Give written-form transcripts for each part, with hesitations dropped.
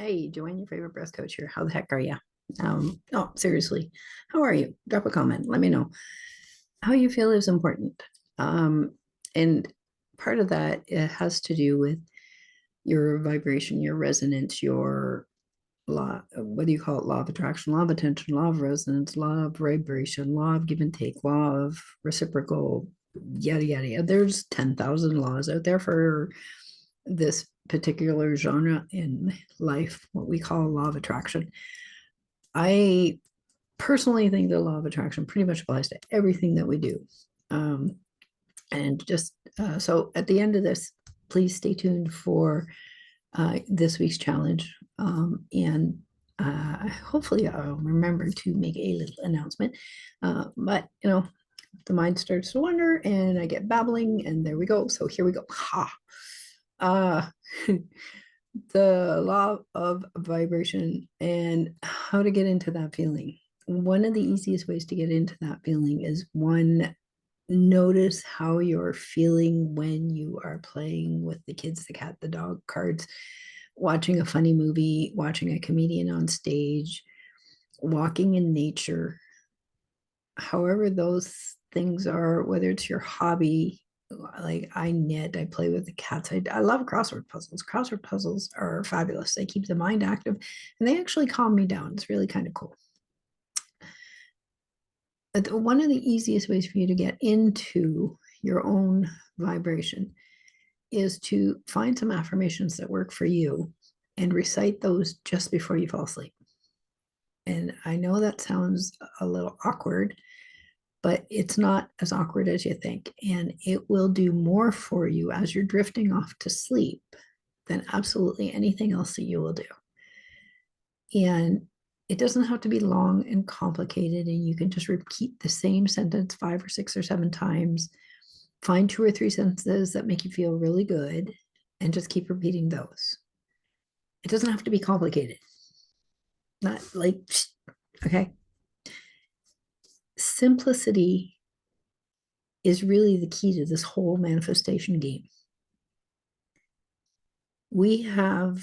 Hey, Joanne, your favorite breath coach here. How the heck are you? No, seriously, how are you? Drop a comment. Let me know. How you feel is important. And part of that, it has to do with your vibration, your resonance, your law, what do you call it? Law of attraction, law of attention, law of resonance, law of vibration, law of give and take, law of reciprocal, yada, yada, yada. There's 10,000 laws out there for this particular genre in life, what we call law of attraction. I personally think the law of attraction pretty much applies to everything that we do. And just so at the end of this, please stay tuned for this week's challenge. And hopefully I'll remember to make a little announcement. But, the mind starts to wander and I get babbling, and there we go. So here we go. Ha. Uh, the law of vibration and how to get into that feeling. One of the easiest ways to get into that feeling is one, notice how you're feeling when you are playing with the kids, the cat, the dog, cards, watching a funny movie, watching a comedian on stage, walking in nature, however those things are, whether it's your hobby. Like I knit, I play with the cats. I love crossword puzzles. Crossword puzzles are fabulous. They keep the mind active and they actually calm me down. It's really kind of cool. One of the easiest ways for you to get into your own vibration is to find some affirmations that work for you and recite those just before you fall asleep. And I know that sounds a little awkward, but it's not as awkward as you think. And it will do more for you as you're drifting off to sleep than absolutely anything else that you will do. And it doesn't have to be long and complicated, and you can just repeat the same sentence 5 or 6 or 7 times. Find 2 or 3 sentences that make you feel really good and just keep repeating those. It doesn't have to be complicated. Not like, okay. Simplicity is really the key to this whole manifestation game. We have,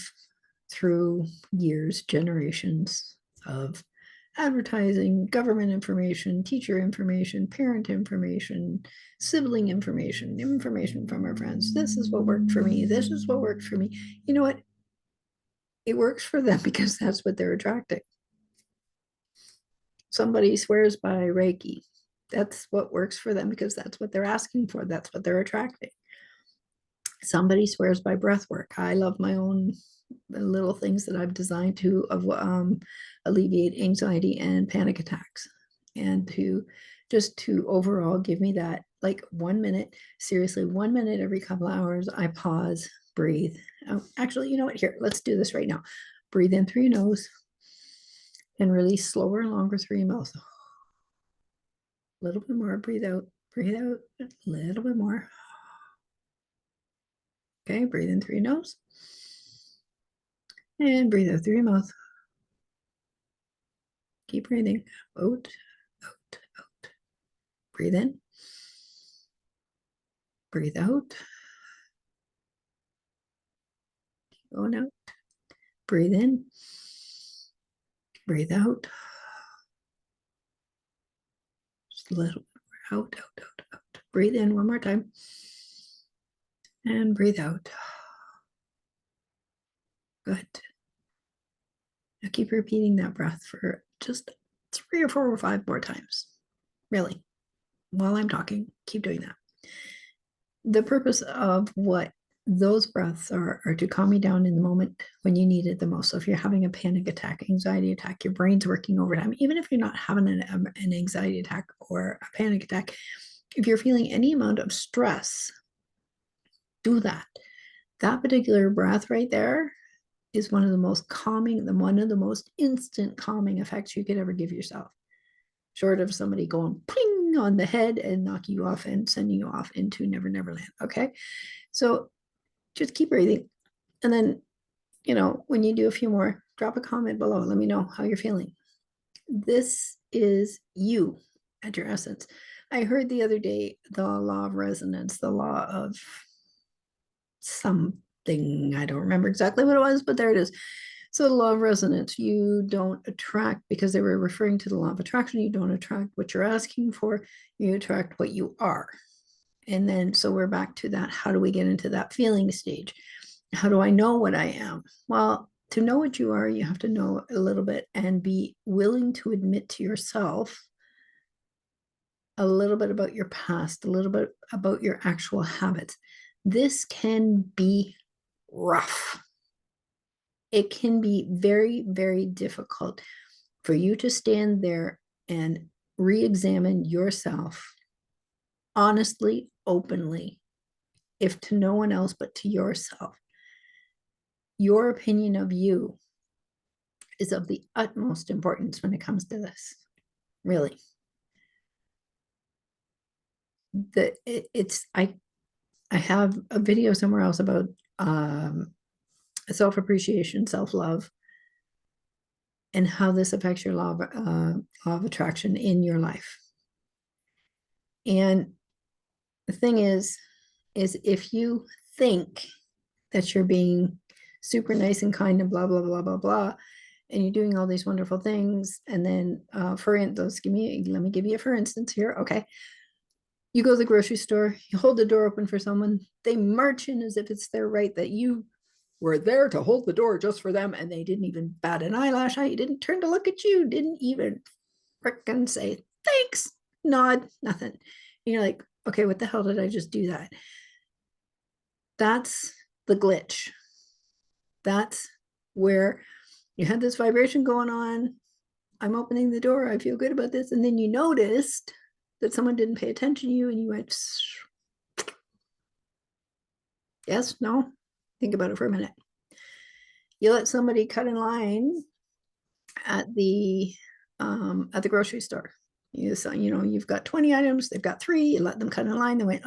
through years, generations of advertising, government information, teacher information, parent information, sibling information, information from our friends. This is what worked for me. This is what worked for me. You know what? It works for them because that's what they're attracting. Somebody swears by Reiki. That's what works for them because that's what they're asking for. That's what they're attracting. Somebody swears by breath work. I love my own little things that I've designed to alleviate anxiety and panic attacks, and to overall give me that, like, 1 minute, seriously, 1 minute every couple hours. I pause, breathe. Actually, you know what? Here, let's do this right now. Breathe in through your nose and release slower and longer through your mouth. A little bit more. Breathe out. Breathe out. A little bit more. Okay, breathe in through your nose. And breathe out through your mouth. Keep breathing. Out, out, out. Breathe in. Breathe out. Keep going out. Breathe in. Breathe out. Just a little bit more. Out, out, out, out. Breathe in one more time. And breathe out. Good. Now keep repeating that breath for just 3 or 4 or 5 more times. Really. While I'm talking, keep doing that. The purpose of what those breaths are to calm you down in the moment when you need it the most. So if you're having a panic attack, anxiety attack, your brain's working overtime, even if you're not having an anxiety attack or a panic attack, if you're feeling any amount of stress, do that. That particular breath right there is one of the most calming, one of the most instant calming effects you could ever give yourself, short of somebody going ping on the head and knocking you off and sending you off into Never Never Land. Okay, so just keep breathing, and then, when you do a few more, drop a comment below. Let me know how you're feeling. This is you at your essence. I heard the other day the law of resonance, the law of something. I don't remember exactly what it was, but there it is. So the law of resonance, you don't attract, because they were referring to the law of attraction, you don't attract what you're asking for, you attract what you are. And then, so we're back to that. How do we get into that feeling stage? How do I know what I am? Well, to know what you are, you have to know a little bit and be willing to admit to yourself a little bit about your past, a little bit about your actual habits. This can be rough. It can be very, very difficult for you to stand there and re-examine yourself honestly, openly, if to no one else but to yourself. Your opinion of you is of the utmost importance when it comes to this. Really. I have a video somewhere else about self-appreciation, self-love, and how this affects your law of attraction in your life. And the thing is if you think that you're being super nice and kind and blah, blah, blah, blah, blah, and you're doing all these wonderful things, and then let me give you a for instance here. Okay. You go to the grocery store, you hold the door open for someone, they march in as if it's their right that you were there to hold the door just for them, and they didn't even bat an eyelash at you, didn't turn to look at you, didn't even frickin' say thanks, nod, nothing. And you're like, okay, what the hell did I just do that? That's the glitch. That's where you had this vibration going on. I'm opening the door. I feel good about this. And then you noticed that someone didn't pay attention to you, and you went, yes, no, think about it for a minute. You let somebody cut in line at the grocery store. You've got 20 items, they've got 3, you let them cut in line, they went,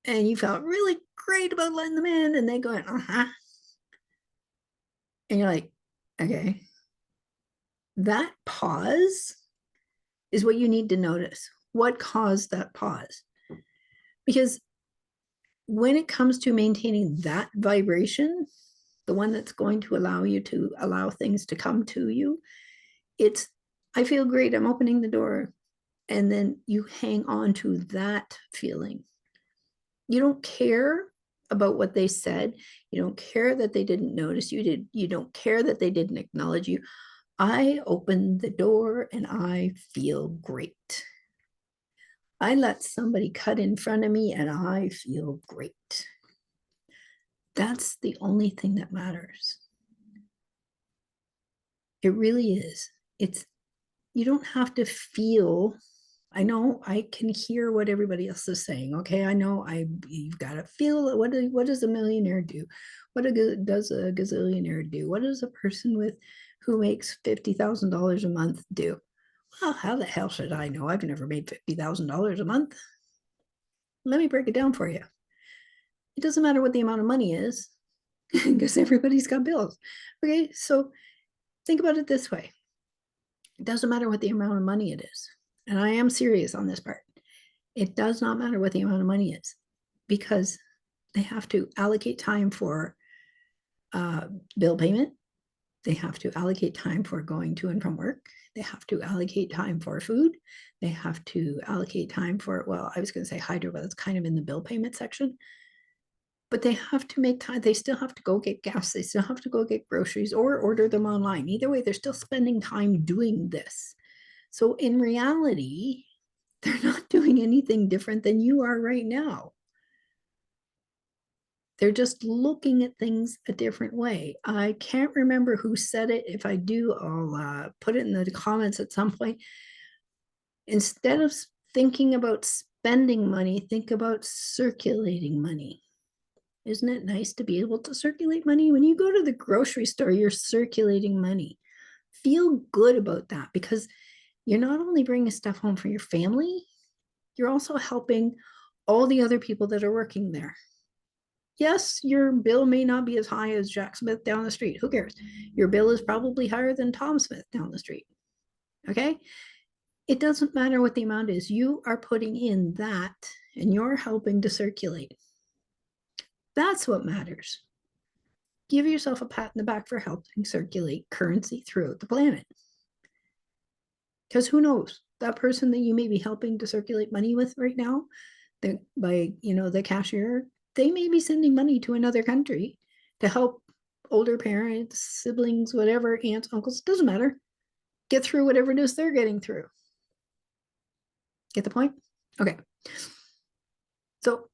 and you felt really great about letting them in, and they go, and you're like, okay, that pause is what you need to notice. What caused that pause? Because when it comes to maintaining that vibration, the one that's going to allow you to allow things to come to you, it's, I feel great, I'm opening the door. And then you hang on to that feeling. You don't care about what they said. You don't care that they didn't notice you did. You don't care that they didn't acknowledge you. I opened the door and I feel great. I let somebody cut in front of me and I feel great. That's the only thing that matters. It really is. You don't have to feel. I know I can hear what everybody else is saying. Okay, I know you've got to feel. What does a millionaire do? What does a gazillionaire do? What does a person who makes $50,000 a month do? Well, how the hell should I know? I've never made $50,000 a month. Let me break it down for you. It doesn't matter what the amount of money is, because everybody's got bills. Okay, so think about it this way. It doesn't matter what the amount of money it is. And I am serious on this part. It does not matter what the amount of money is, because they have to allocate time for bill payment. They have to allocate time for going to and from work. They have to allocate time for food. They have to allocate time for, well, I was going to say hydro, but it's kind of in the bill payment section. But they have to make time. They still have to go get gas. They still have to go get groceries or order them online. Either way, they're still spending time doing this. So in reality, they're not doing anything different than you are right now. They're just looking at things a different way. I can't remember who said it. If I do, I'll put it in the comments at some point. Instead of thinking about spending money, think about circulating money. Isn't it nice to be able to circulate money? When you go to the grocery store, you're circulating money. Feel good about that, because you're not only bringing stuff home for your family, you're also helping all the other people that are working there. Yes, your bill may not be as high as Jack Smith down the street. Who cares? Your bill is probably higher than Tom Smith down the street. Okay? It doesn't matter what the amount is. You are putting in that and you're helping to circulate. That's what matters. give yourself a pat in the back for helping circulate currency throughout the planet. Because who knows, that person that you may be helping to circulate money with right now, the cashier, they may be sending money to another country to help older parents, siblings, whatever, aunts, uncles, doesn't matter, get through whatever it is they're getting through. Get the point? Okay. So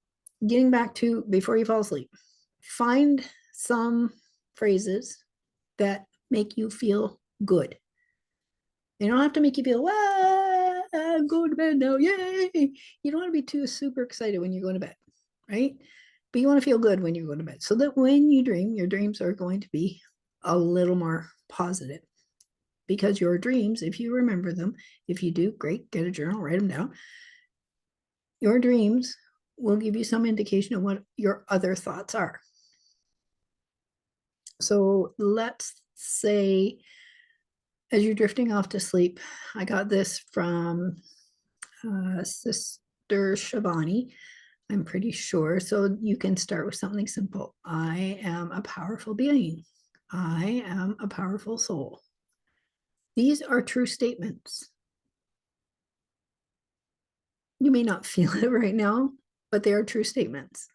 getting back to before you fall asleep, find some phrases that make you feel good. They don't have to make you feel, I'm going to bed now, yay. You don't want to be too super excited when you're going to bed, right? But you want to feel good when you're going to bed, so that when you dream, your dreams are going to be a little more positive. Because your dreams, if you remember them, if you do, great, get a journal, write them down. Your dreams will give you some indication of what your other thoughts are. So let's say, as you're drifting off to sleep, I got this from Sister Shivani, I'm pretty sure. So you can start with something simple. I am a powerful being. I am a powerful soul. These are true statements. You may not feel it right now, but they are true statements.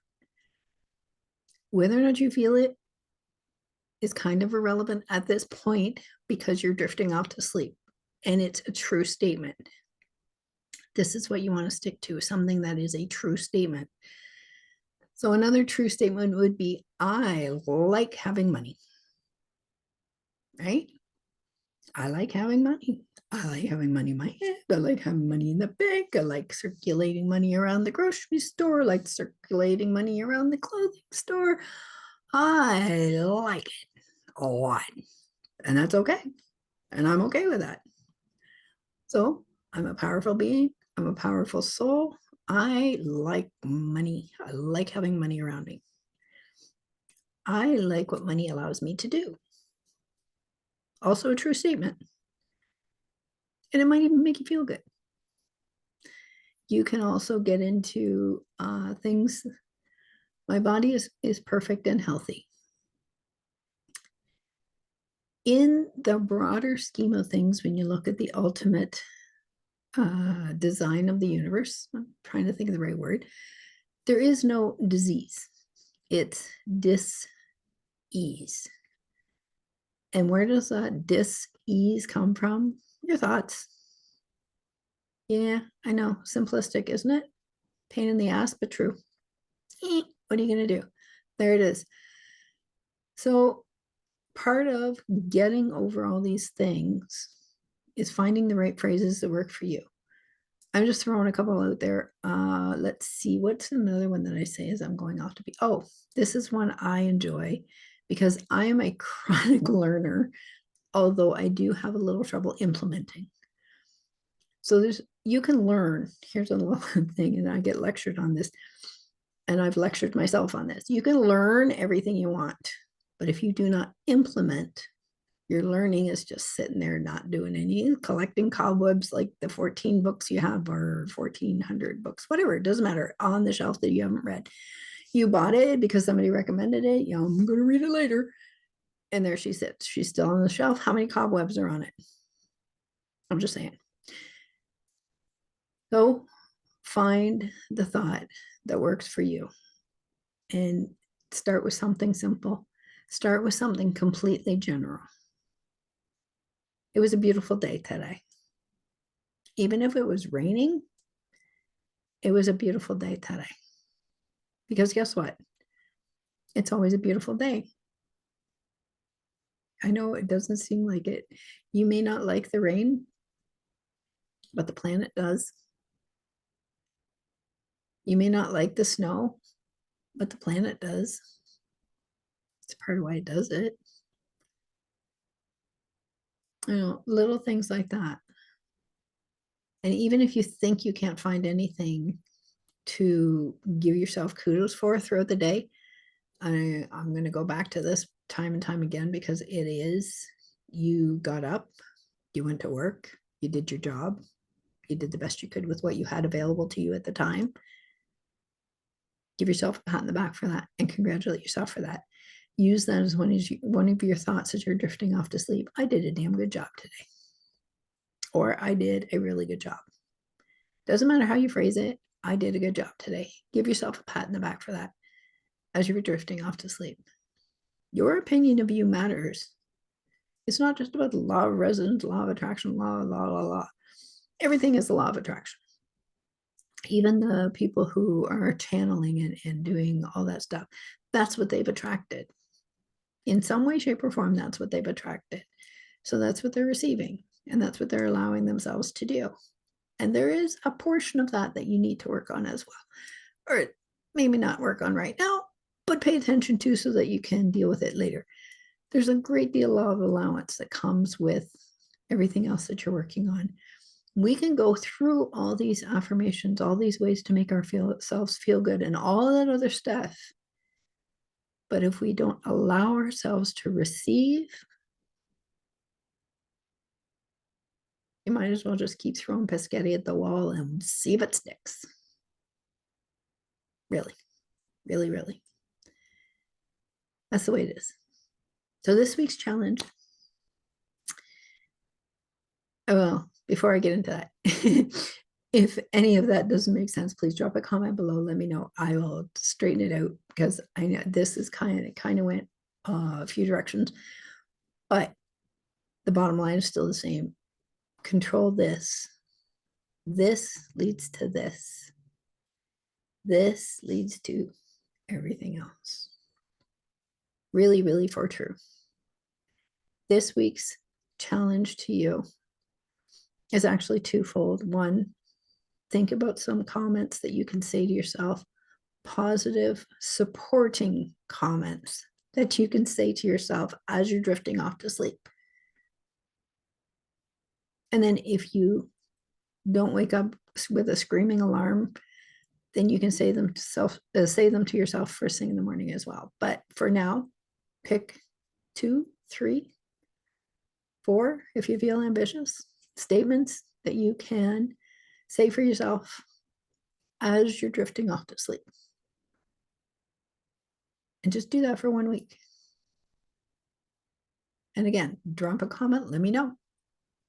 Whether or not you feel it is kind of irrelevant at this point because you're drifting off to sleep and it's a true statement. This is what you want to stick to, something that is a true statement. So another true statement would be, I like having money, right? I like having money. I like having money in my head. I like having money in the bank. I like circulating money around the grocery store. I like circulating money around the clothing store. I like it a lot. And that's okay. And I'm okay with that. So I'm a powerful being. I'm a powerful soul. I like money. I like having money around me. I like what money allows me to do. Also a true statement. And it might even make you feel good. You can also get into things. My body is perfect and healthy. In the broader scheme of things, when you look at the ultimate design of the universe, I'm trying to think of the right word, there is no disease. It's dis-ease. And where does that dis-ease come from? Your thoughts. Yeah, I know, simplistic, isn't it? Pain in the ass, but true. What are you going to do? There it is. So part of getting over all these things is finding the right phrases that work for you. I'm just throwing a couple out there. Let's see, what's another one that I say as I'm going off to be, oh, this is one I enjoy because I am a chronic learner, although I do have a little trouble implementing. So you can learn, here's a little thing, and I get lectured on this, and I've lectured myself on this. You can learn everything you want, but if you do not implement, your learning is just sitting there not doing any, collecting cobwebs like the 14 books you have or 1,400 books, whatever, it doesn't matter, on the shelf that you haven't read. You bought it because somebody recommended it. I'm going to read it later. And there she sits. She's still on the shelf. How many cobwebs are on it? I'm just saying. So find the thought that works for you and start with something simple. Start with something completely general. It was a beautiful day today. Even if it was raining, it was a beautiful day today. Because guess what? It's always a beautiful day. I know it doesn't seem like it. You may not like the rain, but the planet does. You may not like the snow, but the planet does. It's part of why it does it. Little things like that. And even if you think you can't find anything to give yourself kudos for throughout the day, I'm going to go back to this time and time again because it is, you got up, you went to work, you did your job, you did the best you could with what you had available to you at the time. Give yourself a pat on the back for that and congratulate yourself for that. use that as one of your thoughts as you're drifting off to sleep. I did a damn good job today. Or I did a really good job. Doesn't matter how you phrase it. I did a good job today. Give yourself a pat in the back for that as you're drifting off to sleep. Your opinion of you matters. It's not just about the law of resonance, law of attraction, law. Everything is the law of attraction. Even the people who are channeling and doing all that stuff, that's what they've attracted. In some way, shape, or form, that's what they've attracted. So that's what they're receiving, and that's what they're allowing themselves to do. And there is a portion of that that you need to work on as well, or maybe not work on right now, but pay attention to so that you can deal with it later. There's a great deal of allowance that comes with everything else that you're working on. We can go through all these affirmations, all these ways to make ourselves feel good and all that other stuff. But if we don't allow ourselves to receive, you might as well just keep throwing pescetti at the wall and see if it sticks. Really, really, really. That's the way it is. So this week's challenge, well, before I get into that, if any of that doesn't make sense, please drop a comment below. Let me know. I will straighten it out because I know this is kind of went a few directions, but the bottom line is still the same. Control this. This leads to this. This leads to everything else. Really, really for true. This week's challenge to you is actually twofold. One, think about some comments that you can say to yourself, positive, supporting comments that you can say to yourself as you're drifting off to sleep. And then if you don't wake up with a screaming alarm, then you can say them to yourself first thing in the morning as well. But for now, pick 2, 3, 4, if you feel ambitious, statements that you can say for yourself as you're drifting off to sleep. And just do that for 1 week. And again, drop a comment, let me know.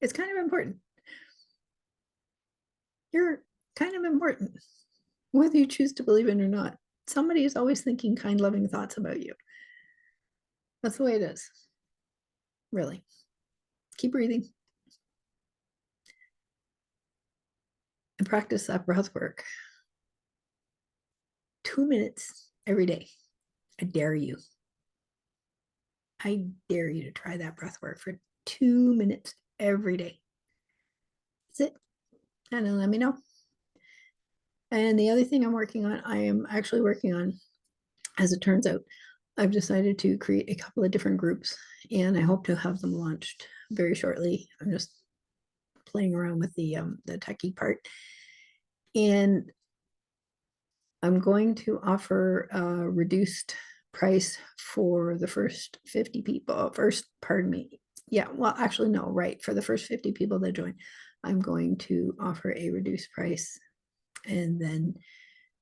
It's kind of important. You're kind of important, whether you choose to believe it or not. Somebody is always thinking kind, loving thoughts about you. That's the way it is. Really. Keep breathing. And practice that breath work. 2 minutes every day. I dare you. I dare you to try that breath work for 2 minutes every day. That's it. And then let me know. And the other thing I am actually working on, as it turns out, I've decided to create a couple of different groups, and I hope to have them launched very shortly. I'm just playing around with the techie part. And I'm going to offer a reduced price for the first 50 people. Yeah, well, actually, no, right. For the first 50 people that join, I'm going to offer a reduced price, and then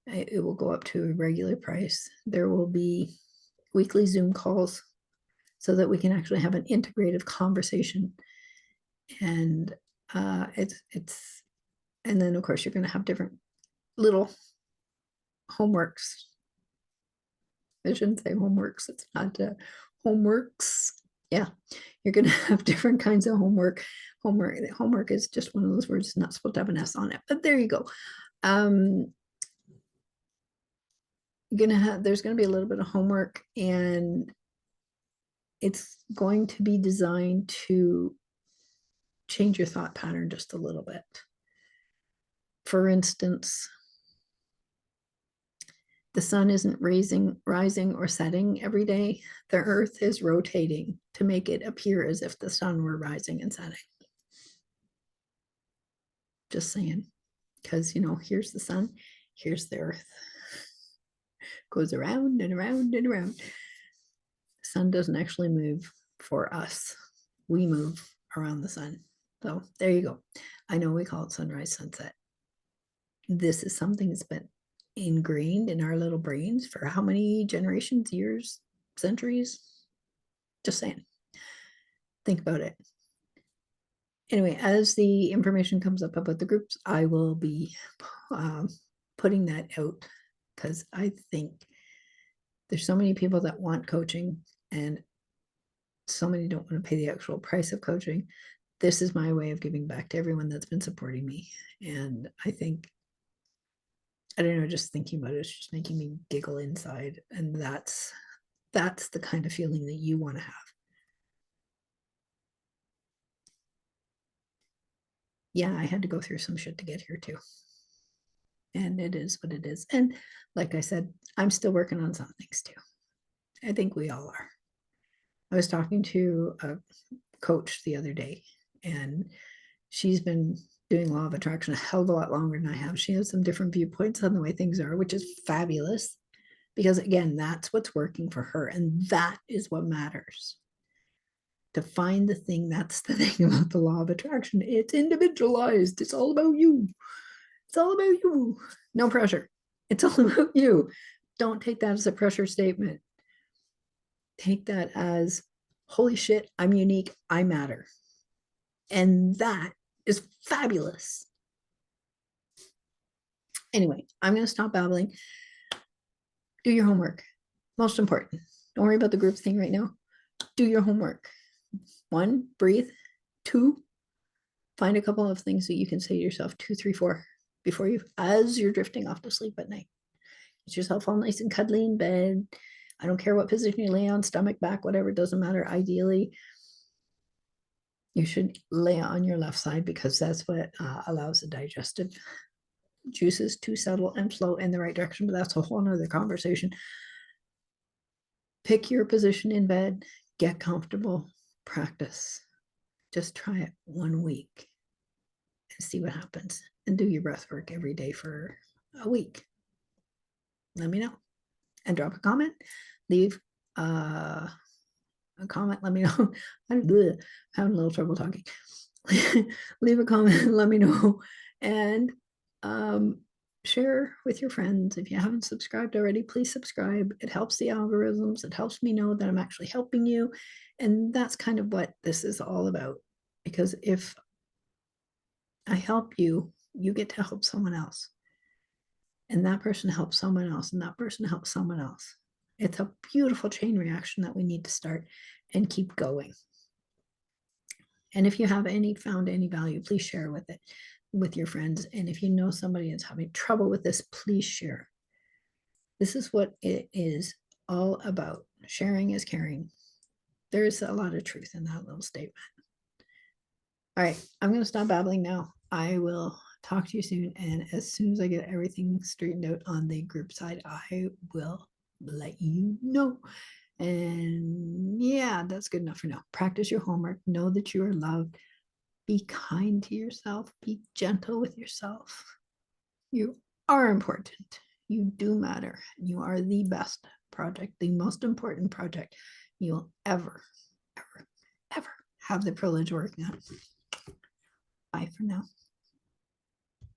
it will go up to a regular price. There will be weekly Zoom calls so that we can actually have an integrative conversation. And and then of course you're going to have different little homeworks. I shouldn't say homeworks. It's not homeworks. Yeah, you're going to have different kinds of homework. Homework is just one of those words. It's not supposed to have an S on it, but there you go. There's going to be a little bit of homework, and it's going to be designed to change your thought pattern just a little bit. For instance, the sun isn't rising or setting every day. The earth is rotating to make it appear as if the sun were rising and setting. Just saying, because, here's the sun, here's the earth. Goes around and around and around. The sun doesn't actually move for us. We move around the sun. So there you go. I know we call it sunrise, sunset. This is something that's been ingrained in our little brains for how many generations, years, centuries. Just saying. Think about it. Anyway, as the information comes up about the groups, I will be putting that out, because I think there's so many people that want coaching and so many don't want to pay the actual price of coaching. This is my way of giving back to everyone that's been supporting me. And I think, I don't know, just thinking about it, it's just making me giggle inside. And that's the kind of feeling that you want to have. Yeah, I had to go through some shit to get here too. And it is what it is. And like I said, I'm still working on some things too. I think we all are. I was talking to a coach the other day, and she's been doing law of attraction a hell of a lot longer than I have. She has some different viewpoints on the way things are, which is fabulous, because again, that's what's working for her. And that is what matters. To find the thing, that's the thing about the law of attraction. It's individualized. It's all about you. It's all about you. No pressure. It's all about you. Don't take that as a pressure statement. Take that as, holy shit, I'm unique. I matter. And that is fabulous. Anyway, I'm going to stop babbling. Do your homework. Most important. Don't worry about the group thing right now. Do your homework. 1, breathe. 2, find a couple of things that you can say to yourself, 2, 3, 4, before you, as you're drifting off to sleep at night. Get yourself all nice and cuddly in bed. I don't care what position you lay on, stomach, back, whatever, it doesn't matter. Ideally, you should lay on your left side, because that's what allows the digestive juices to settle and flow in the right direction. But that's a whole nother conversation. Pick your position in bed, get comfortable, practice. Just try it 1 week and see what happens, and do your breath work every day for a week. Let me know, and drop a comment. Leave a comment. Let me know. I'm having a little trouble talking. Leave a comment. Let me know, and share with your friends. If you haven't subscribed already, please subscribe. It helps the algorithms. It helps me know that I'm actually helping you. And that's kind of what this is all about. Because if I help you, you get to help someone else. And that person helps someone else, and that person helps someone else. It's a beautiful chain reaction that we need to start and keep going. And if you have found any value, please share with it with your friends. And if you know somebody that's having trouble with this, please share. This is what it is all about. Sharing is caring. There's a lot of truth in that little statement. All right, I'm going to stop babbling now. I will talk to you soon. And as soon as I get everything straightened out on the group side, I will let you know. And yeah, that's good enough for now. Practice your homework. Know that you are loved. Be kind to yourself. Be gentle with yourself. You are important. You do matter. You are the best project, the most important project you'll ever have the privilege of working on. Bye for now.